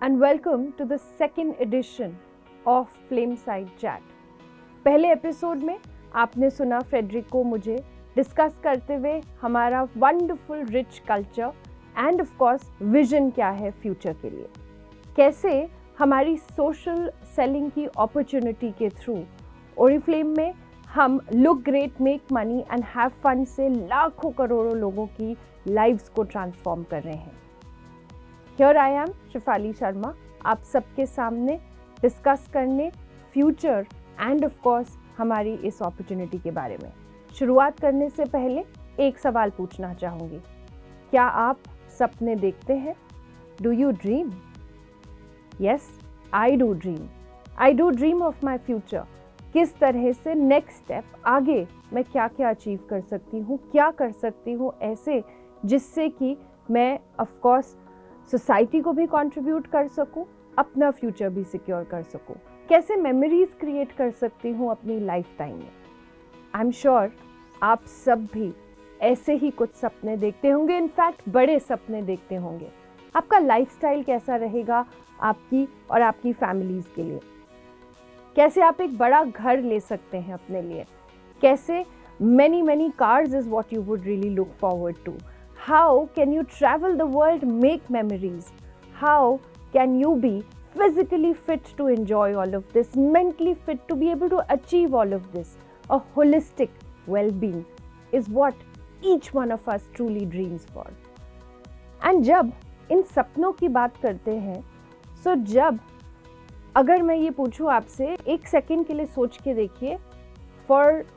and welcome to the second edition of Flameside Chat. पहले episode में आपने सुना फ्रेडरिक को मुझे डिस्कस करते हुए हमारा wonderful rich culture and of course vision क्या है फ्यूचर के लिए, कैसे हमारी सोशल सेलिंग की अपॉर्चुनिटी के थ्रू ओरिफ्लेम में हम look great, make money and have fun से लाखों करोड़ों लोगों की लाइव्स को ट्रांसफॉर्म कर रहे हैं. Here I am Shefali Sharma, आप सबके सामने डिस्कस करने फ्यूचर एंड ऑफ कोर्स हमारी इस अपॉर्चुनिटी के बारे में. शुरुआत करने से पहले एक सवाल पूछना चाहूँगी. क्या आप सपने देखते हैं? Do you dream? Yes, I do dream. I do dream of my future. किस तरह से नेक्स्ट स्टेप आगे मैं क्या क्या अचीव कर सकती हूँ, क्या कर सकती हूँ ऐसे जिससे कि मैं ऑफ कोर्स सोसाइटी को भी कंट्रीब्यूट कर सकूं, अपना फ्यूचर भी सिक्योर कर सकूं. कैसे मेमोरीज क्रिएट कर सकती हूं अपनी लाइफ टाइम में. आई एम श्योर आप सब भी ऐसे ही कुछ सपने देखते होंगे, इनफैक्ट बड़े सपने देखते होंगे. आपका लाइफस्टाइल कैसा रहेगा आपकी और आपकी फैमिलीज के लिए. कैसे आप एक बड़ा घर ले सकते हैं अपने लिए. कैसे many cars is what you would really look forward to. How can you travel the world, make memories? How can you be physically fit to enjoy all of this, mentally fit to be able to achieve all of this? A holistic well-being is what each one of us truly dreams for. And जब इन सपनों की बात करते हैं, so जब अगर मैं ये पूछूं आपसे, एक सेकंड के लिए सोच के देखिए,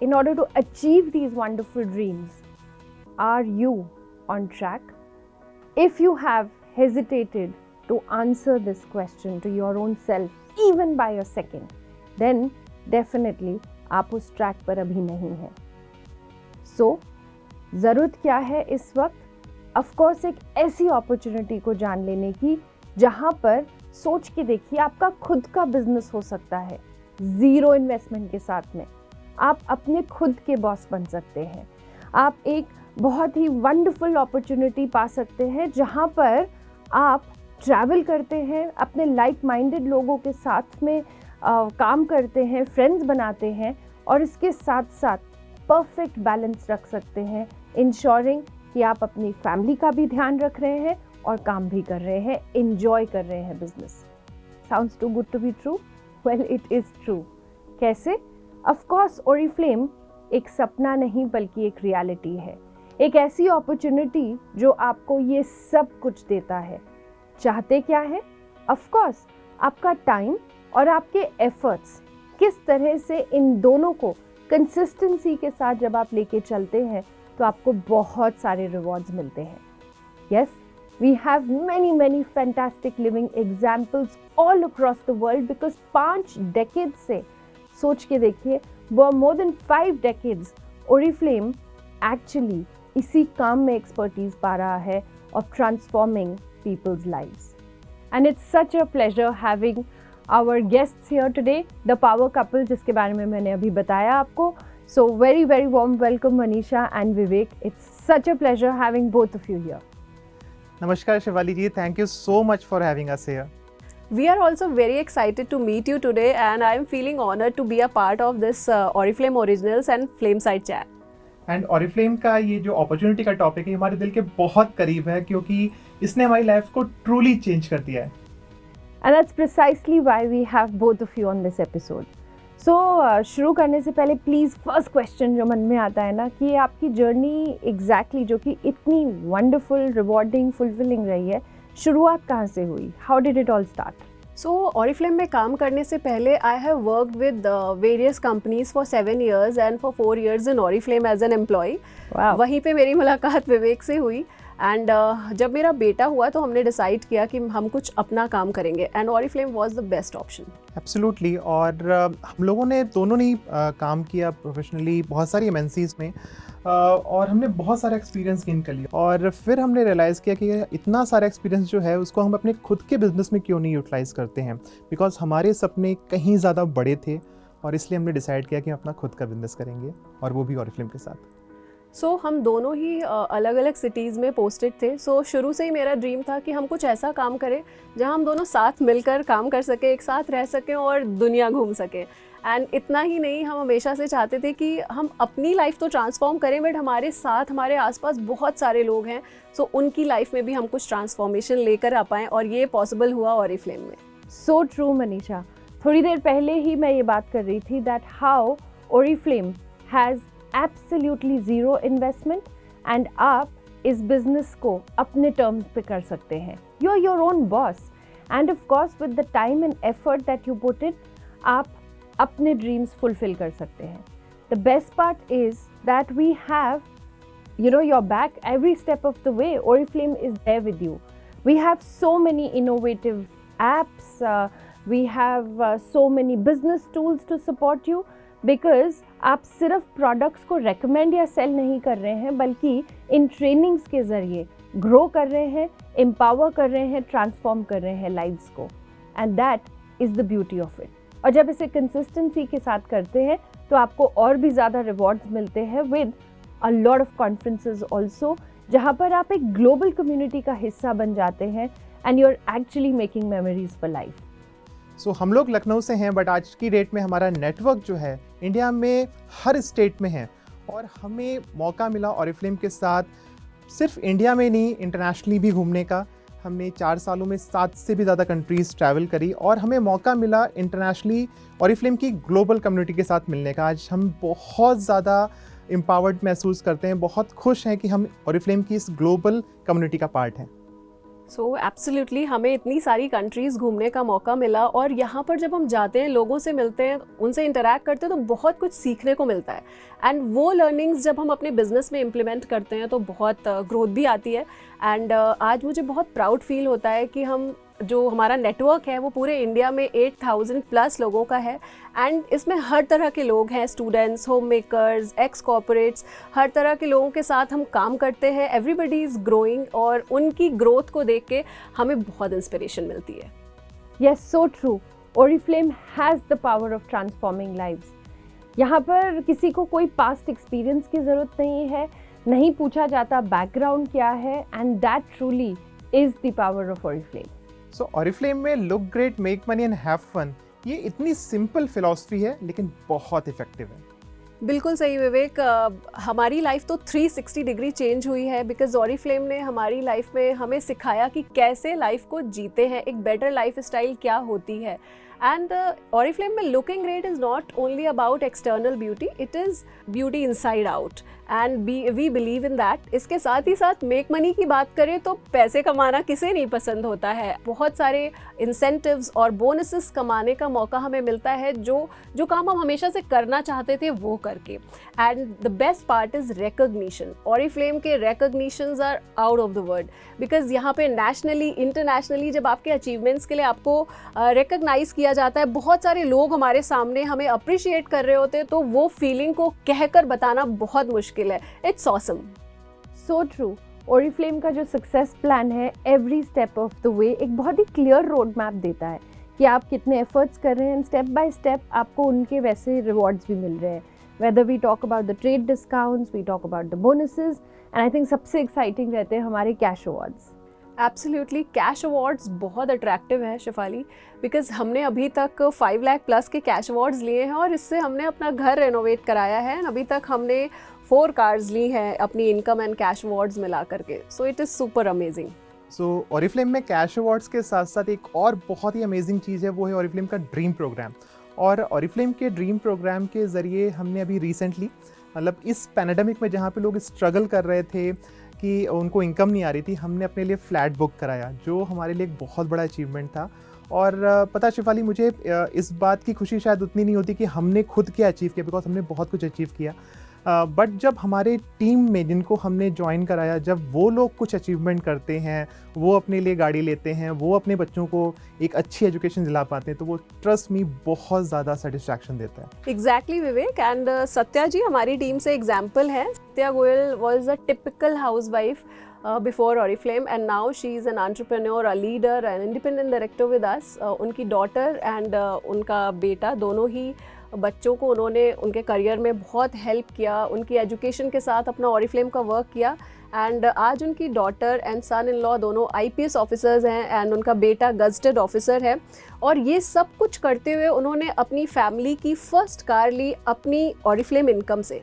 in order to achieve these wonderful dreams, are you on track? If you have hesitated to answer this question to your own self, even by a second, then definitely आप उस ट्रैक पर अभी नहीं हैं. So, ज़रूरत क्या है इस वक्त? Of course एक ऐसी अपॉर्चुनिटी को जान लेने की जहाँ पर सोच के देखिए आपका खुद का बिजनेस हो सकता है. ज़ीरो इन्वेस्टमेंट के साथ में आप अपने खुद के बॉस बन सकते हैं. आप एक बहुत ही वंडरफुल अपॉर्चुनिटी पा सकते हैं जहाँ पर आप ट्रैवल करते हैं, अपने लाइक माइंडेड लोगों के साथ में काम करते हैं, फ्रेंड्स बनाते हैं और इसके साथ साथ परफेक्ट बैलेंस रख सकते हैं, इंश्योरिंग कि आप अपनी फैमिली का भी ध्यान रख रहे हैं और काम भी कर रहे हैं, एंजॉय कर रहे हैं business. Sounds too good to be true? Well, it is true. कैसे? ऑफ कोर्स ओरिफ्लेम एक सपना नहीं बल्कि एक रियलिटी है. एक ऐसी अपॉर्चुनिटी जो आपको ये सब कुछ देता है. चाहते क्या है? ऑफ कोर्स आपका टाइम और आपके एफर्ट्स. किस तरह से इन दोनों को कंसिस्टेंसी के साथ जब आप लेके चलते हैं तो आपको बहुत सारे रिवॉर्ड्स मिलते हैं. Yes, we have many fantastic living examples all across the world because 5 decade से सोच के देखिए, वो more than 5 decades Oriflame actually इसी काम में एक्सपर्टीज पा रहा है of transforming people's lives. And it's such a pleasure having our guests here today, the power couple जिसके बारे में मैंने अभी बताया आपको. So very warm welcome Manisha and Vivek. It's such a pleasure having both of you here. Namaskar Shivali ji, thank you so much for having us here. We are also very excited to meet you today and I am feeling honored to be a part of this Oriflame Originals and Flameside Chat. And Oriflame का ये जो opportunity का topic है हमारे दिल के बहुत करीब है क्योंकि इसने हमारी लाइफ को ट्रूली चेंज कर दिया है. And that's precisely why we have both of you on this episode. So शुरू करने से पहले प्लीज़ फर्स्ट क्वेश्चन जो मन में आता है ना कि ये आपकी जर्नी एग्जैक्टली जो कि इतनी वंडरफुल, रिवॉर्डिंग, फुलफिलिंग रही है, शुरुआत कहाँ से हुई? How did it all start? So Oriflame में काम करने से पहले I have worked with various companies for 7 years and for 4 years in Oriflame as an employee. Wow. वहीं पे मेरी मुलाकात विवेक से हुई एंड जब मेरा बेटा हुआ तो हमने डिसाइड किया कि हम कुछ अपना काम करेंगे and Oriflame was the best option. Absolutely. और हम लोगों ने दोनों ने काम किया प्रोफेशनली बहुत सारी एमएनसीज में और हमने बहुत सारा एक्सपीरियंस गेन कर लिया और फिर हमने रियलाइज़ किया कि इतना सारा एक्सपीरियंस जो है उसको हम अपने खुद के बिजनेस में क्यों नहीं यूटिलाइज़ करते हैं, बिकॉज हमारे सपने कहीं ज़्यादा बड़े थे और इसलिए हमने डिसाइड किया कि हम अपना खुद का बिजनेस करेंगे और वो भी ऑरिफ्लेम के साथ. सो हम दोनों ही अलग अलग सिटीज़ में पोस्टेड थे. सो शुरू से ही मेरा ड्रीम था कि हम कुछ ऐसा काम करें जहां हम दोनों साथ मिलकर काम कर सकें, एक साथ रह सकें और दुनिया घूम सकें. एंड इतना ही नहीं, हम हमेशा से चाहते थे कि हम अपनी लाइफ तो ट्रांसफॉर्म करें, बट हमारे साथ हमारे आसपास बहुत सारे लोग हैं, सो उनकी लाइफ में भी हम कुछ ट्रांसफॉर्मेशन लेकर आ पाएँ, और ये पॉसिबल हुआ ऑरिफ्लेम में. So true Manisha. थोड़ी देर पहले ही मैं ये बात कर रही थी that how Oriflame has absolutely zero investment and आप इस बिजनेस को अपने टर्म्स पे कर सकते हैं. You are your own boss and of course with the time and effort that you put in, आप अपने ड्रीम्स फुलफिल कर सकते हैं. The best part is that we have your back every step of the way. Oriflame is there with you. We have so many innovative apps, we have so many business tools to support you, because आप सिर्फ products को recommend या cell नहीं कर रहे हैं, बल्कि इन trainings के ज़रिए ग्रो कर रहे हैं, एम्पावर कर रहे हैं, ट्रांसफॉर्म कर रहे हैं लाइव्स को. And that is the beauty of it. और जब इसे कंसिस्टेंसी के साथ करते हैं तो आपको और भी ज़्यादा रिवॉर्ड्स मिलते हैं with a lot of conferences also, जहाँ पर आप एक ग्लोबल कम्युनिटी का हिस्सा बन जाते हैं and you're actually making memories for life. So, हम लोग लखनऊ से हैं, बट आज की डेट में हमारा नेटवर्क जो है इंडिया में हर स्टेट में है, और हमें मौका मिला ओरिफ्लेम के साथ सिर्फ इंडिया में नहीं, इंटरनेशनली भी घूमने का. हमने 4 सालों में 7 से भी ज़्यादा कंट्रीज़ ट्रैवल करी, और हमें मौका मिला इंटरनेशनली ओरिफ्लेम की ग्लोबल कम्युनिटी के साथ मिलने का. आज हम बहुत ज़्यादा एम्पावर्ड महसूस करते हैं, बहुत खुश हैं कि हम ओरिफ्लेम की इस ग्लोबल कम्युनिटी का पार्ट हैं. सो एब्सोल्युटली हमें इतनी सारी कंट्रीज़ घूमने का मौका मिला, और यहाँ पर जब हम जाते हैं, लोगों से मिलते हैं, उनसे इंटरैक्ट करते हैं, तो बहुत कुछ सीखने को मिलता है. एंड वो लर्निंग्स जब हम अपने बिजनेस में इम्प्लीमेंट करते हैं तो बहुत ग्रोथ भी आती है. एंड आज मुझे बहुत प्राउड फील होता है कि हम जो हमारा नेटवर्क है वो पूरे इंडिया में 8,000 प्लस लोगों का है. एंड इसमें हर तरह के लोग हैं, students, homemakers, ex corporates, हर तरह के लोगों के साथ हम काम करते हैं. एवरीबडी इज़ ग्रोइंग, और उनकी ग्रोथ को देख के हमें बहुत इंस्पिरेशन मिलती है. Yes, so true. Oriflame has the power of transforming lives. यहाँ पर किसी को कोई पास्ट एक्सपीरियंस की ज़रूरत नहीं है, नहीं पूछा जाता बैकग्राउंड क्या है, and that truly is the power of Oriflame. So Oriflame में look great, make money and have fun, ये इतनी सिंपल फिलॉसफी है लेकिन बहुत इफेक्टिव है. बिल्कुल सही विवेक. हमारी लाइफ तो 360 डिग्री चेंज हुई है, बिकॉज ऑरिफ्लेम ने हमारी लाइफ में हमें सिखाया कि कैसे लाइफ को जीते हैं, एक बेटर लाइफ स्टाइल क्या होती है. एंड ऑरिफ्लेम में looking great is not only about external beauty, it is beauty inside out, and we believe in that. इसके साथ ही साथ मेक मनी की बात करें तो पैसे कमाना किसे नहीं पसंद होता है. बहुत सारे इंसेंटिव्स और बोनसेस कमाने का मौका हमें मिलता है, जो काम हम हमेशा से करना चाहते थे वो करके. And the best part is recognition. Oriflame के recognitions are out of the world, because यहाँ पे नेशनली, इंटरनेशनली जब आपके अचीवमेंट्स के लिए आपको रिकग्नाइज़ किया जाता है, बहुत सारे लोग हमारे सामने हमें अप्रिशिएट कर रहे होते हैं, तो वो फीलिंग को कहकर बताना बहुत मुश्किल है. It's awesome. So true. Oriflame का जो सक्सेस प्लान है, एवरी स्टेप ऑफ द वे एक बहुत ही क्लियर रोड मैप देता है कि आप कितने एफर्ट्स कर रहे हैं, एंड स्टेप बाय स्टेप आपको उनके वैसे रिवॉर्ड्स भी मिल रहे हैं. Whether we talk about the trade discounts, we talk about the bonuses, and I think सबसे एक्साइटिंग रहते हैं हमारे cash awards. Absolutely. Cash awards बहुत अट्रैक्टिव है शिफाली, बिकॉज हमने अभी तक 5 लाख प्लस के कैश अवार्ड्स लिए हैं, और इससे हमने अपना घर रेनोवेट कराया है. अभी तक हमने 4 कार्स ली हैं अपनी इनकम एंड कैश अवार्ड्स मिला करके. So it is super amazing. So Oriflame में कैश अवार्ड्स के साथ साथ एक और बहुत ही अमेजिंग चीज़ है, वो है ओरिफ्लेम का ड्रीम प्रोग्राम. और ओरिफ्लेम के ड्रीम प्रोग्राम के ज़रिए हमने अभी रिसेंटली, मतलब इस पैंडेमिक में जहाँ पे लोग स्ट्रगल कर रहे थे कि उनको इनकम नहीं आ रही थी, हमने अपने लिए फ्लैट बुक कराया, जो हमारे लिए एक बहुत बड़ा अचीवमेंट था. और पता शिफाली, मुझे इस बात की खुशी शायद उतनी नहीं होती कि हमने खुद क्या अचीव किया, बिकॉज हमने बहुत कुछ अचीव किया. बट जब हमारे टीम में जिनको हमने ज्वाइन कराया, जब वो लोग कुछ अचीवमेंट करते हैं, वो अपने लिए गाड़ी लेते हैं, वो अपने बच्चों को एक अच्छी एजुकेशन दिला पाते हैं, तो वो ट्रस्ट मी बहुत ज़्यादा सेटिस्फैक्शन देता है. Exactly Vivek. एंड सत्या जी हमारी टीम से एग्जाम्पल है. Satya Goyal was a typical house wife. before Oriflame, and now she is an entrepreneur, a leader, an independent director with us. उनकी daughter and उनका बेटा दोनों ही बच्चों को उन्होंने उनके करियर में बहुत हेल्प किया, उनकी एजुकेशन के साथ अपना Oriflame का वर्क किया, एंड आज उनकी daughter and son in law दोनों IPS ऑफिसर्स हैं, एंड उनका बेटा गजटेड ऑफिसर है। और ये सब कुछ करते हुए उन्होंने अपनी फैमिली की फर्स्ट कार ली अपनी Oriflame इनकम से,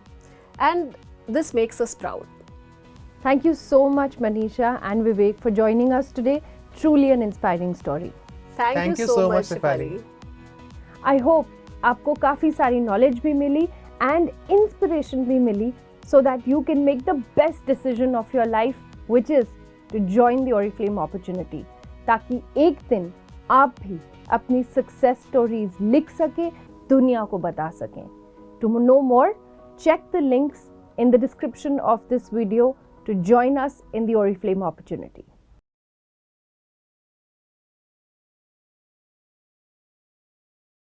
and this makes us proud. Thank you so much, Manisha and Vivek, for joining us today. Truly an inspiring story. Thank you so much, Shefali. I hope आपको काफ़ी सारी knowledge भी मिली and inspiration भी मिली, so that you can make the best decision of your life, which is to join the Oriflame opportunity, ताकि एक दिन आप भी अपनी सक्सेस स्टोरीज लिख सके, दुनिया को बता सकें। To know more, check the links in the description of this video to join us in the Oriflame opportunity.